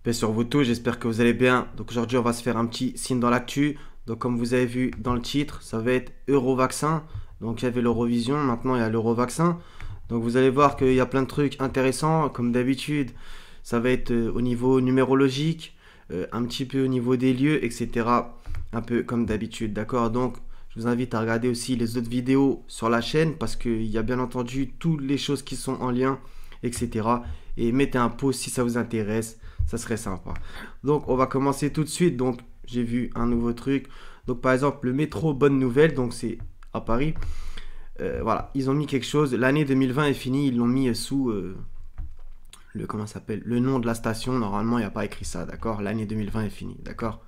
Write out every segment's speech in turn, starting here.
Paix sur vous tous, j'espère que vous allez bien. Donc aujourd'hui on va se faire un petit signe dans l'actu. Donc comme vous avez vu dans le titre, ça va être Eurovaccin. Donc il y avait l'Eurovision, maintenant il y a l'Eurovaccin. Donc vous allez voir qu'il y a plein de trucs intéressants. Comme d'habitude, ça va être au niveau numérologique, un petit peu au niveau des lieux, etc. Un peu comme d'habitude, d'accord? Donc je vous invite à regarder aussi les autres vidéos sur la chaîne parce qu'il y a bien entendu toutes les choses qui sont en lien, etc. Et mettez un pouce si ça vous intéresse, ça serait sympa. Donc on va commencer tout de suite. Donc j'ai vu un nouveau truc. Donc par exemple le métro Bonne Nouvelle, donc c'est à Paris. Voilà, ils ont mis quelque chose. L'année 2020 est finie, ils l'ont mis sous comment ça s'appelle, le nom de la station. Normalement il n'y a pas écrit ça, d'accord? L'année 2020 est finie, d'accord?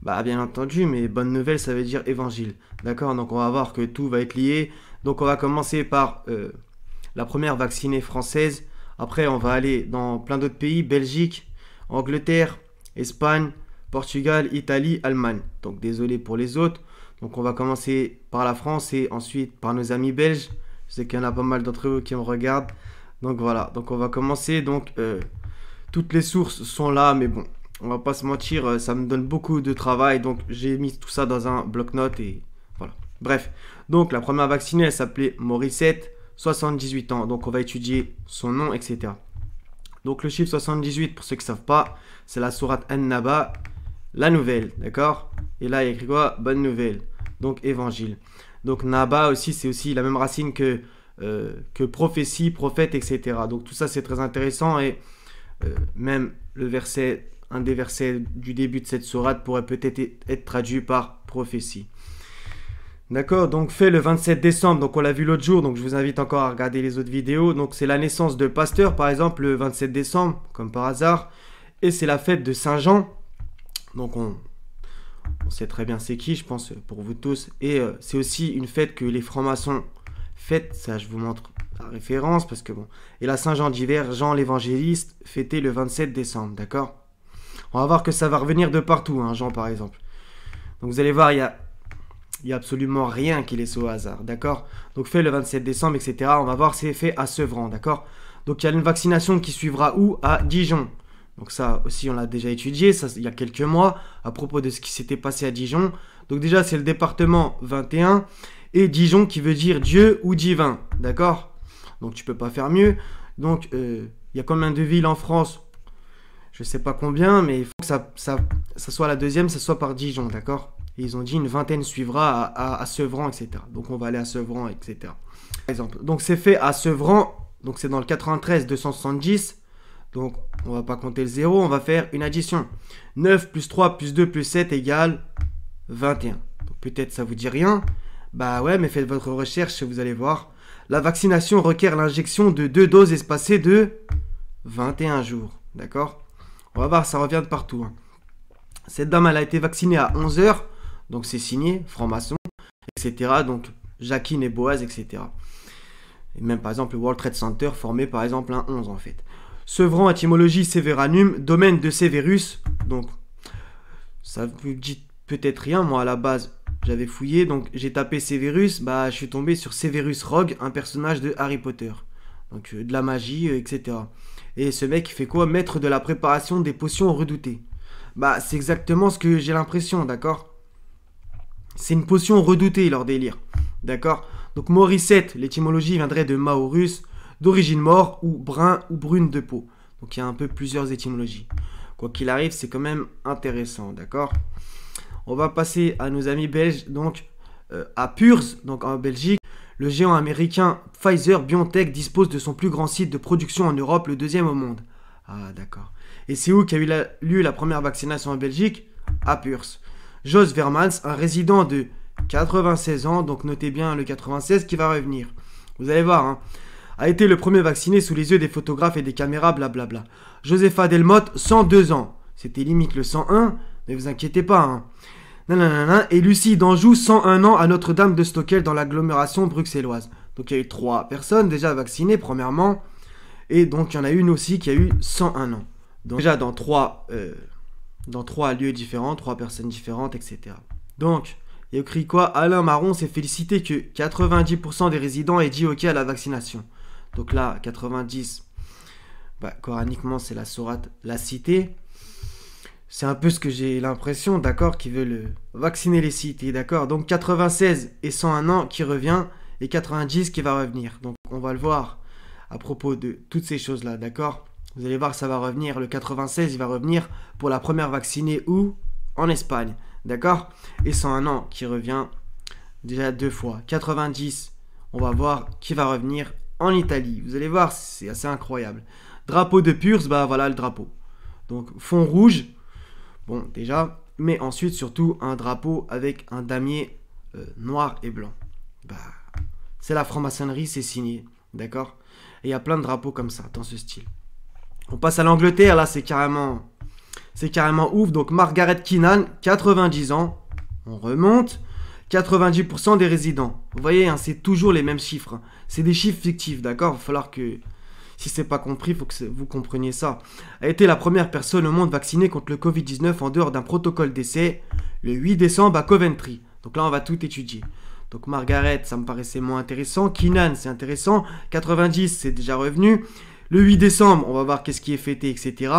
Bah bien entendu, mais bonne nouvelle ça veut dire évangile, d'accord? Donc on va voir que tout va être lié. Donc on va commencer par la première vaccinée française. Après on va aller dans plein d'autres pays, Belgique, Angleterre, Espagne, Portugal, Italie, Allemagne. Donc désolé pour les autres. Donc on va commencer par la France et ensuite par nos amis belges. Je sais qu'il y en a pas mal d'entre eux qui me regardent. Donc voilà, donc on va commencer. Donc toutes les sources sont là, mais bon, on va pas se mentir, ça me donne beaucoup de travail. Donc j'ai mis tout ça dans un bloc-notes et voilà. Bref, donc la première vaccinée, elle s'appelait Morissette, 78 ans. Donc on va étudier son nom, etc. Donc le chiffre 78, pour ceux qui ne savent pas, c'est la sourate An-Naba, la nouvelle, d'accord? Et là, il y a écrit quoi? Bonne nouvelle, donc évangile. Donc Naba aussi, c'est aussi la même racine que prophétie, prophète, etc. Donc tout ça, c'est très intéressant et même le verset, un des versets du début de cette sourate pourrait peut-être être traduit par prophétie. D'accord, donc fait le 27 décembre, donc on l'a vu l'autre jour, donc je vous invite encore à regarder les autres vidéos. Donc c'est la naissance de Pasteur, par exemple, le 27 décembre, comme par hasard. Et c'est la fête de Saint-Jean. Donc on sait très bien c'est qui, je pense, pour vous tous. Et c'est aussi une fête que les francs-maçons fêtent, ça je vous montre la référence, parce que bon. Et la Saint-Jean d'hiver, Jean l'évangéliste, fêté le 27 décembre, d'accord? On va voir que ça va revenir de partout, hein, Jean par exemple. Donc vous allez voir, il n'y a absolument rien qui laisse au hasard, d'accord? Donc fait le 27 décembre, etc. On va voir, c'est fait à Sevran, d'accord? Donc il y a une vaccination qui suivra où? À Dijon. Donc ça aussi, on l'a déjà étudié, ça, il y a quelques mois, à propos de ce qui s'était passé à Dijon. Donc déjà, c'est le département 21, et Dijon qui veut dire Dieu ou divin, d'accord? Donc tu peux pas faire mieux. Donc il y a combien de villes en France? Je sais pas combien, mais il faut que ça soit la deuxième, ça soit par Dijon, d'accord? Et ils ont dit une vingtaine suivra à Sevran, etc. Donc on va aller à Sevran, etc. Par exemple. Donc c'est fait à Sevran. Donc c'est dans le 93 270. Donc on va pas compter le 0. On va faire une addition. 9 plus 3 plus 2 plus 7 égale 21. Donc peut-être ça vous dit rien. Bah ouais, mais faites votre recherche et vous allez voir. La vaccination requiert l'injection de 2 doses espacées de 21 jours. D'accord? On va voir, ça revient de partout. Hein. Cette dame, elle a été vaccinée à 11 h. Donc c'est signé, franc-maçon, etc. Donc Jacqueline et Boaz, etc. Et même par exemple le World Trade Center formé par exemple un 11 en fait. Sevran, étymologie Severanum, domaine de Severus. Donc ça vous dit peut-être rien. Moi à la base j'avais fouillé, donc j'ai tapé Severus. Bah je suis tombé sur Severus Rogue, un personnage de Harry Potter. Donc de la magie, etc. Et ce mec il fait quoi? Maître de la préparation des potions redoutées. Bah c'est exactement ce que j'ai l'impression, d'accord? C'est une potion redoutée, leur délire. D'accord? Donc Morissette, l'étymologie viendrait de Maurus, d'origine mort ou brun ou brune de peau. Donc il y a un peu plusieurs étymologies. Quoi qu'il arrive, c'est quand même intéressant, d'accord? On va passer à nos amis belges, donc à Puurs, donc en Belgique. Le géant américain Pfizer-BioNTech dispose de son plus grand site de production en Europe, le deuxième au monde. Ah d'accord. Et c'est où qu'a eu lieu la première vaccination en Belgique? À Puurs. Jos Vermans, un résident de 96 ans, donc notez bien le 96 qui va revenir. Vous allez voir, hein, a été le premier vacciné sous les yeux des photographes et des caméras, blablabla. Josepha Delmotte, 102 ans. C'était limite le 101, mais vous inquiétez pas. Hein. Nanana, et Lucie d'Anjou, 101 ans, à Notre-Dame de Stockel, dans l'agglomération bruxelloise. Donc il y a eu 3 personnes déjà vaccinées, premièrement. Et donc il y en a une aussi qui a eu 101 ans. Donc déjà dans 3 lieux différents, 3 personnes différentes, etc. Donc, il y a écrit quoi? Alain Marron s'est félicité que 90% des résidents aient dit OK à la vaccination. Donc là, 90, bah, coraniquement, c'est la sourate La Cité. C'est un peu ce que j'ai l'impression, d'accord, qu'ils veulent vacciner les cités, d'accord. Donc 96 et 101 ans qui revient et 90 qui va revenir. Donc on va le voir à propos de toutes ces choses-là, d'accord. Vous allez voir que ça va revenir. Le 96, il va revenir pour la première vaccinée où? En Espagne, d'accord. Et 101 ans qui revient déjà 2 fois. 90, on va voir qui va revenir en Italie. Vous allez voir, c'est assez incroyable. Drapeau de Purs, bah voilà le drapeau. Donc fond rouge, bon déjà, mais ensuite surtout un drapeau avec un damier noir et blanc. Bah, c'est la franc-maçonnerie, c'est signé, d'accord. Et il y a plein de drapeaux comme ça, dans ce style. On passe à l'Angleterre, là c'est carrément ouf. Donc Margaret Keenan, 90 ans, on remonte. 90% des résidents. Vous voyez, hein, c'est toujours les mêmes chiffres. Hein. C'est des chiffres fictifs, d'accord. Il va falloir que, si c'est pas compris, il faut que vous compreniez ça. A été la première personne au monde vaccinée contre le Covid-19 en dehors d'un protocole d'essai le 8 décembre à Coventry. Donc là, on va tout étudier. Donc Margaret, ça me paraissait moins intéressant. Keenan, c'est intéressant. 90, c'est déjà revenu. Le 8 décembre, on va voir qu'est-ce qui est fêté, etc.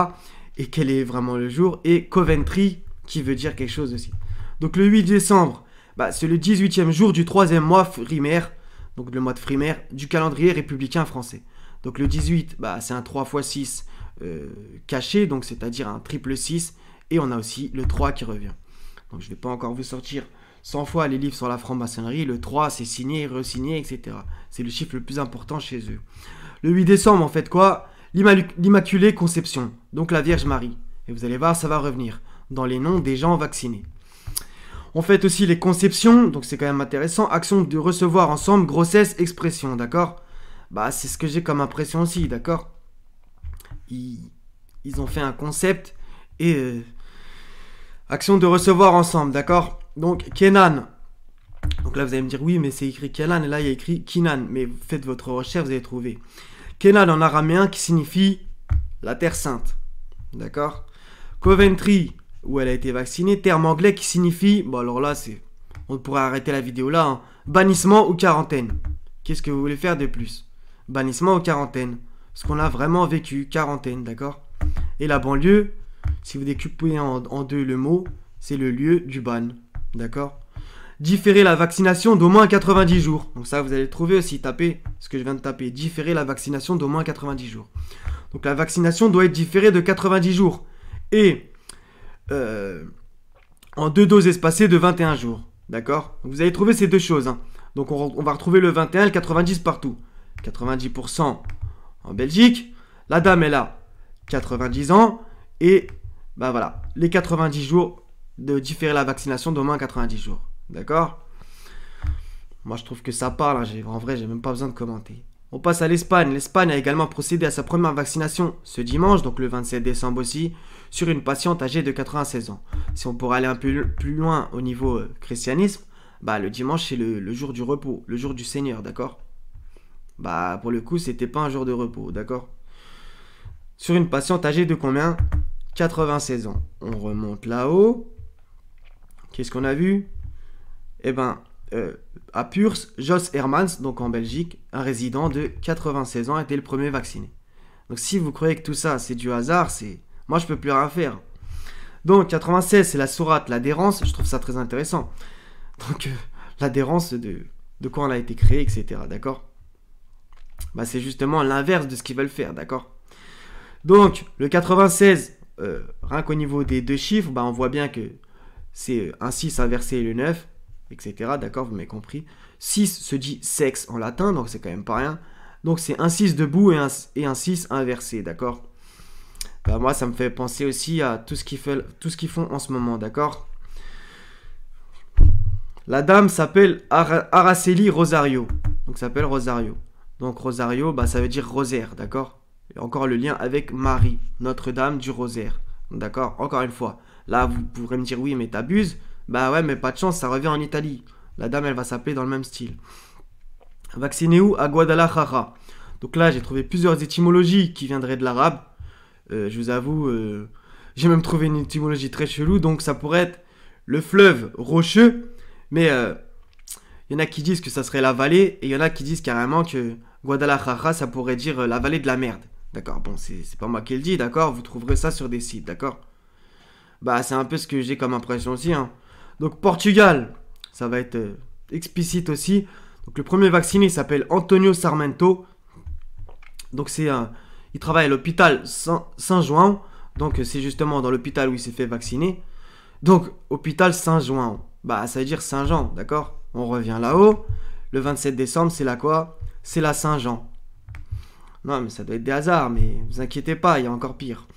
Et quel est vraiment le jour. Et Coventry, qui veut dire quelque chose aussi. Donc le 8 décembre, bah, c'est le 18e jour du 3e mois frimaire, donc le mois de frimaire, du calendrier républicain français. Donc le 18, bah, c'est un 3 x 6 caché, donc c'est-à-dire un triple 6. Et on a aussi le 3 qui revient. Donc je ne vais pas encore vous sortir 100 fois les livres sur la franc-maçonnerie. Le 3, c'est signé, re-signé, etc. C'est le chiffre le plus important chez eux. Le 8 décembre, en fait quoi? L'Immaculée Conception, donc la Vierge Marie. Et vous allez voir, ça va revenir dans les noms des gens vaccinés. On fait aussi les conceptions, donc c'est quand même intéressant. Action de recevoir ensemble, grossesse, expression, d'accord? Bah, c'est ce que j'ai comme impression aussi, d'accord? Ils ont fait un concept et action de recevoir ensemble, d'accord? Donc, Kenan. Donc là, vous allez me dire, oui, mais c'est écrit Kenan, et là, il y a écrit Kinan. Mais faites votre recherche, vous allez trouver. Kenan en araméen qui signifie la Terre Sainte, d'accord? Coventry, où elle a été vaccinée, terme anglais qui signifie, bon alors là c'est, on pourrait arrêter la vidéo là, hein. Bannissement ou quarantaine. Qu'est-ce que vous voulez faire de plus? Bannissement ou quarantaine? Ce qu'on a vraiment vécu, quarantaine, d'accord? Et la banlieue, si vous découpez en deux le mot, c'est le lieu du ban, d'accord? Différer la vaccination d'au moins 90 jours. Donc ça vous allez le trouver aussi, tapez ce que je viens de taper, différer la vaccination d'au moins 90 jours. Donc la vaccination doit être différée de 90 jours. Et en 2 doses espacées de 21 jours. D'accord? Vous allez trouver ces deux choses. Hein. Donc on va retrouver le 21 et le 90 partout. 90% en Belgique. La dame est là. 90 ans. Et bah voilà. Les 90 jours de différer la vaccination d'au moins 90 jours. D'accord? Moi je trouve que ça parle. Hein. En vrai, j'ai même pas besoin de commenter. On passe à l'Espagne. L'Espagne a également procédé à sa première vaccination ce dimanche, donc le 27 décembre aussi, sur une patiente âgée de 96 ans. Si on pourrait aller un peu plus loin au niveau christianisme, bah le dimanche c'est le jour du repos, le jour du Seigneur, d'accord? Bah pour le coup c'était pas un jour de repos, d'accord? Sur une patiente âgée de combien? 96 ans. On remonte là-haut. Qu'est-ce qu'on a vu? Eh ben, à Purs, Jos Hermans, donc en Belgique, un résident de 96 ans a été le premier vacciné. Donc si vous croyez que tout ça c'est du hasard, c'est... Moi je peux plus rien faire. Donc 96 c'est la sourate, l'adhérence, je trouve ça très intéressant. Donc l'adhérence de quoi on a été créé, etc. D'accord? Bah c'est justement l'inverse de ce qu'ils veulent faire, d'accord? Donc le 96, rien qu'au niveau des deux chiffres, bah on voit bien que c'est un 6 inversé et le 9, etc. D'accord, vous m'avez compris. 6 se dit sexe en latin, donc c'est quand même pas rien. Donc c'est un 6 debout et un 6 inversé, d'accord? Bah moi, ça me fait penser aussi à tout ce qu'ils font en ce moment, d'accord? La dame s'appelle Araceli Rosario. Donc ça s'appelle Rosario. Donc Rosario, bah, ça veut dire rosaire, d'accord? Et encore le lien avec Marie, Notre-Dame du Rosaire. D'accord? Encore une fois. Là, vous pourrez me dire, oui, mais t'abuses. Bah ouais, mais pas de chance, ça revient en Italie. La dame, elle va s'appeler dans le même style. Vacciné où? À Guadalajara. Donc là, j'ai trouvé plusieurs étymologies qui viendraient de l'arabe. Je vous avoue, j'ai même trouvé une étymologie très chelou. Donc ça pourrait être le fleuve rocheux. Mais il y en a qui disent que ça serait la vallée. Et il y en a qui disent carrément que Guadalajara, ça pourrait dire la vallée de la merde. D'accord, bon, c'est pas moi qui le dis, d'accord? Vous trouverez ça sur des sites, d'accord? Bah, c'est un peu ce que j'ai comme impression aussi, hein. Donc, Portugal, ça va être explicite aussi. Donc, le premier vacciné il s'appelle Antonio Sarmento. Donc, il travaille à l'hôpital Saint-João. Donc, c'est justement dans l'hôpital où il s'est fait vacciner. Donc, hôpital Saint-João. Bah, ça veut dire Saint-Jean, d'accord? On revient là-haut. Le 27 décembre, c'est la quoi? C'est la Saint-Jean. Non, mais ça doit être des hasards, mais vous inquiétez pas, il y a encore pire.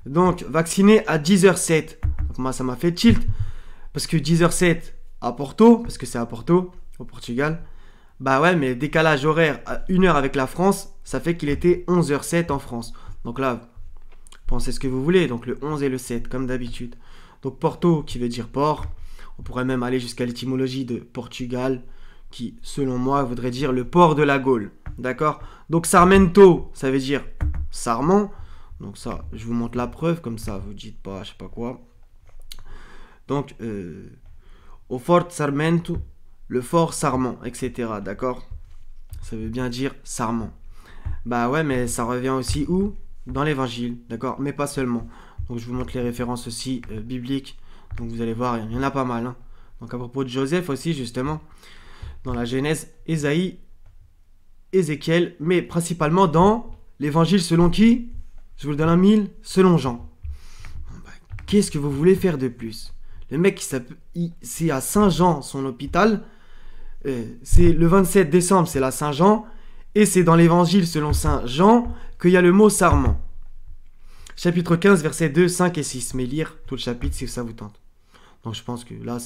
Donc, vacciné à 10h07. Donc, moi, ça m'a fait tilt. Parce que 10h07 à Porto, parce que c'est à Porto, au Portugal. Bah ouais, mais le décalage horaire à 1h avec la France, ça fait qu'il était 11h07 en France. Donc là, pensez ce que vous voulez. Donc le 11 et le 7, comme d'habitude. Donc Porto, qui veut dire port. On pourrait même aller jusqu'à l'étymologie de Portugal, qui, selon moi, voudrait dire le port de la Gaule. D'accord? Donc Sarmento, ça veut dire sarment. Donc ça, je vous montre la preuve, comme ça, vous dites pas, je sais pas quoi. Donc, au Fort Sarmento, le fort Sarment, etc. D'accord? Ça veut bien dire sarment. Bah ouais, mais ça revient aussi où? Dans l'évangile, d'accord? Mais pas seulement. Donc je vous montre les références aussi bibliques. Donc vous allez voir, il y en a pas mal, hein. Donc à propos de Joseph aussi, justement, dans la Genèse, Ésaïe, Ézéchiel, mais principalement dans l'évangile selon qui? Je vous le donne un mille, selon Jean. Bon, bah, qu'est-ce que vous voulez faire de plus? Le mec, c'est à Saint-Jean, son hôpital. C'est le 27 décembre, c'est la Saint-Jean. Et c'est dans l'évangile selon Saint Jean qu'il y a le mot sarment. Chapitre 15, versets 2, 5 et 6. Mais lire tout le chapitre si ça vous tente. Donc je pense que là,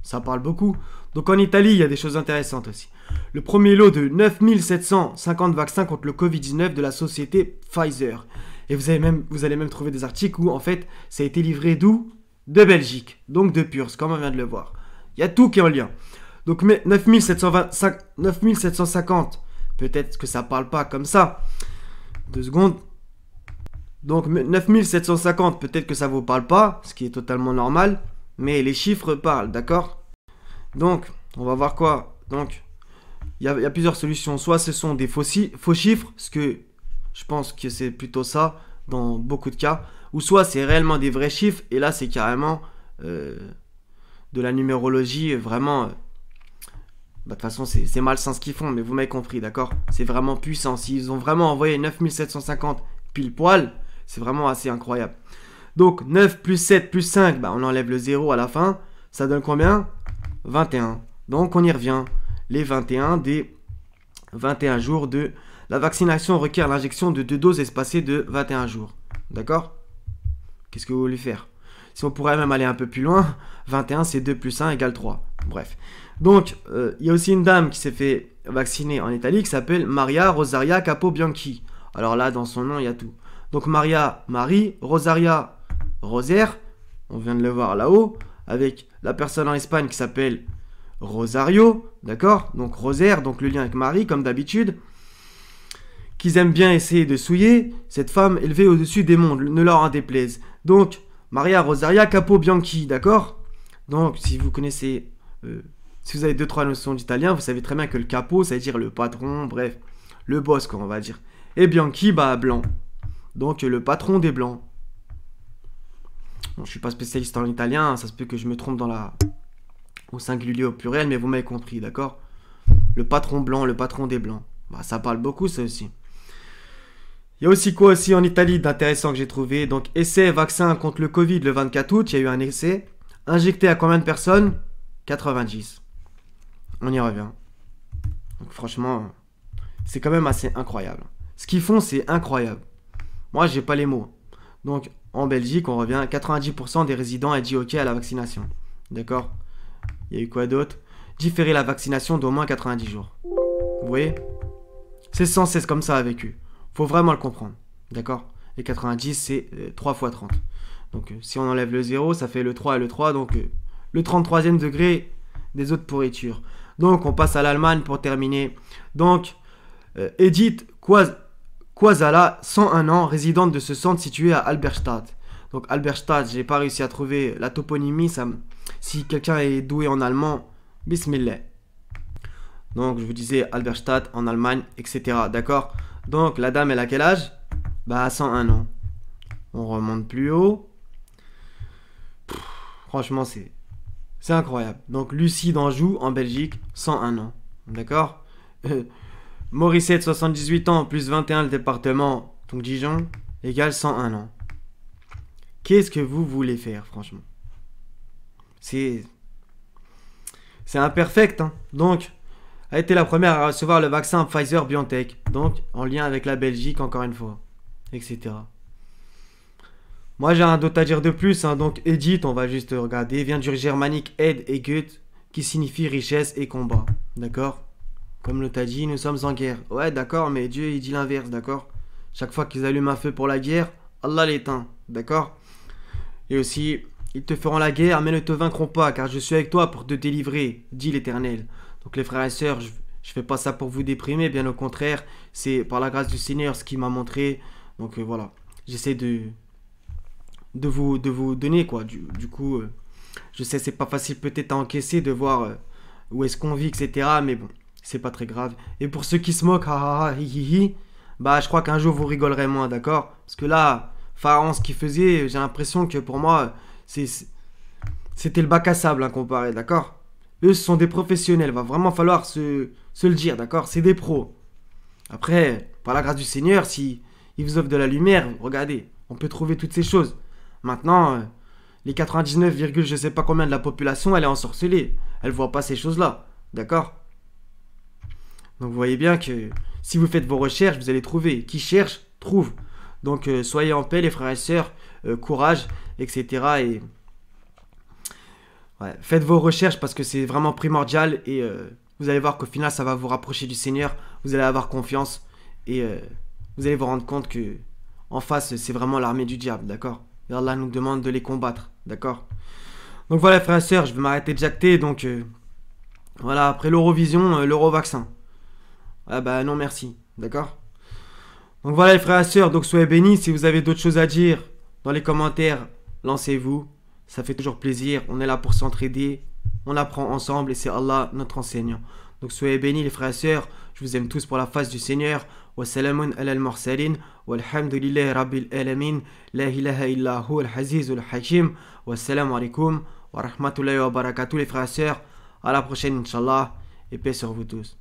ça parle beaucoup. Donc en Italie, il y a des choses intéressantes aussi. Le premier lot de 9750 vaccins contre le Covid-19 de la société Pfizer. Et vous allez même trouver des articles où, en fait, ça a été livré d'où? De Belgique. Donc de Purs, comme on vient de le voir. Il y a tout qui est en lien. Donc 9750, peut-être que ça parle pas comme ça. 2 secondes. Donc 9750, peut-être que ça vous parle pas, ce qui est totalement normal. Mais les chiffres parlent, d'accord? Donc, on va voir quoi? Donc, il y a plusieurs solutions. Soit ce sont des faux chiffres, ce que je pense que c'est plutôt ça dans beaucoup de cas. Ou soit c'est réellement des vrais chiffres, et là c'est carrément de la numérologie, vraiment... Bah, de toute façon, c'est malsain ce qu'ils font, mais vous m'avez compris, d'accord? C'est vraiment puissant. S'ils ont vraiment envoyé 9750 pile poil, c'est vraiment assez incroyable. Donc, 9 plus 7 plus 5, bah, on enlève le 0 à la fin. Ça donne combien? 21. Donc, on y revient. Les 21 des 21 jours de... La vaccination requiert l'injection de 2 doses espacées de 21 jours. D'accord? Qu'est-ce que vous voulez faire? Si on pourrait même aller un peu plus loin, 21 c'est 2 plus 1 égale 3. Bref. Donc, il y a aussi une dame qui s'est fait vacciner en Italie qui s'appelle Maria Rosaria Capobianchi. Alors là, dans son nom, il y a tout. Donc Maria, Marie, Rosaria, Rosaire, on vient de le voir là-haut, avec la personne en Espagne qui s'appelle Rosario, d'accord? Donc Rosaire, donc le lien avec Marie, comme d'habitude. Qu'ils aiment bien essayer de souiller, cette femme élevée au-dessus des mondes, ne leur en déplaise. Donc, Maria Rosaria Capobianchi, d'accord? Donc, si vous connaissez... si vous avez 2-3 notions d'italien, vous savez très bien que le capo, ça veut dire le patron, bref, le boss, quoi, on va dire. Et Bianchi, bah, blanc. Donc, le patron des blancs. Bon, je suis pas spécialiste en italien, ça se peut que je me trompe au singulier, au pluriel, mais vous m'avez compris, d'accord? Le patron blanc, le patron des blancs. Bah, ça parle beaucoup, ça aussi. Il y a aussi quoi aussi en Italie d'intéressant que j'ai trouvé? Donc, essai vaccin contre le Covid le 24 août, il y a eu un essai. Injecté à combien de personnes? 90. On y revient. Donc franchement, c'est quand même assez incroyable. Ce qu'ils font, c'est incroyable. Moi, j'ai pas les mots. Donc, en Belgique, on revient, 90% des résidents a dit OK à la vaccination. D'accord? Il y a eu quoi d'autre? Différer la vaccination d'au moins 90 jours. Vous voyez? C'est sans cesse comme ça avec eux. Faut vraiment le comprendre. D'accord? Et 90, c'est 3 fois 30. Donc, si on enlève le 0, ça fait le 3 et le 3. Donc, le 33e degré des autres pourritures. Donc, on passe à l'Allemagne pour terminer. Donc, Edith Quazala, 101 ans, résidente de ce centre situé à Halberstadt. Donc, Halberstadt, j'ai pas réussi à trouver la toponymie. Si quelqu'un est doué en allemand, bismillah. Donc, je vous disais Halberstadt en Allemagne, etc. D'accord? Donc, la dame, elle a quel âge? Bah, 101 ans. On remonte plus haut. Franchement, c'est incroyable. Donc, Lucie d'Anjou, en Belgique, 101 ans. D'accord. Morissette, 78 ans, plus 21, le département, donc Dijon, égale 101 ans. Qu'est-ce que vous voulez faire, franchement? C'est imperfect, hein. Donc, a été la première à recevoir le vaccin Pfizer-BioNTech. Donc, en lien avec la Belgique, encore une fois, etc. Moi, j'ai un d'autre à dire de plus, hein. Donc, Edith, on va juste regarder, vient du germanique Ed et Gut, qui signifie richesse et combat. D'accord? Comme le t'a dit, nous sommes en guerre. Ouais, d'accord, mais Dieu, il dit l'inverse, d'accord? Chaque fois qu'ils allument un feu pour la guerre, Allah l'éteint, d'accord? Et aussi, ils te feront la guerre, mais ne te vaincront pas, car je suis avec toi pour te délivrer, dit l'Éternel. Donc les frères et sœurs, je fais pas ça pour vous déprimer, bien au contraire, c'est par la grâce du Seigneur ce qu'il m'a montré. Donc voilà, j'essaie de vous donner, quoi. Du coup, je sais, c'est pas facile peut-être à encaisser de voir où est-ce qu'on vit, etc. Mais bon, c'est pas très grave. Et pour ceux qui se moquent, ha ha ha, hi hi hi, bah je crois qu'un jour vous rigolerez moins, d'accord? Parce que là, Pharaon, ce qu'il faisait, j'ai l'impression que pour moi, c'était le bac à sable, hein, comparé, d'accord? Eux, ce sont des professionnels, va vraiment falloir se le dire, d'accord? C'est des pros. Après, par la grâce du Seigneur, si il vous offre de la lumière, regardez, on peut trouver toutes ces choses. Maintenant, les 99, je sais pas combien de la population, elle est ensorcelée. Elle voit pas ces choses-là, d'accord? Donc vous voyez bien que si vous faites vos recherches, vous allez trouver. Qui cherche, trouve. Donc soyez en paix les frères et sœurs, courage, etc. Et ouais, faites vos recherches parce que c'est vraiment primordial et vous allez voir qu'au final ça va vous rapprocher du Seigneur. Vous allez avoir confiance et vous allez vous rendre compte que en face c'est vraiment l'armée du diable, d'accord? Et Allah nous demande de les combattre, d'accord? Donc voilà frères et sœurs, je vais m'arrêter de jacter. Donc voilà, après l'Eurovision, l'Eurovaccin. Ah bah non merci, d'accord? Donc voilà les frères et sœurs, donc soyez bénis. Si vous avez d'autres choses à dire dans les commentaires, lancez-vous. Ça fait toujours plaisir, on est là pour s'entraider. On apprend ensemble et c'est Allah notre enseignant. Donc soyez bénis les frères et sœurs. Je vous aime tous pour la face du Seigneur. Wassalamun ala al-mursalin. Walhamdulillahi rabbil alamin. La ilaha illa hu al-azizul hakim. Wassalamu alaikum wa rahmatullahi wa barakatuh les frères et sœurs. À la prochaine Inch'Allah. Et paix sur vous tous.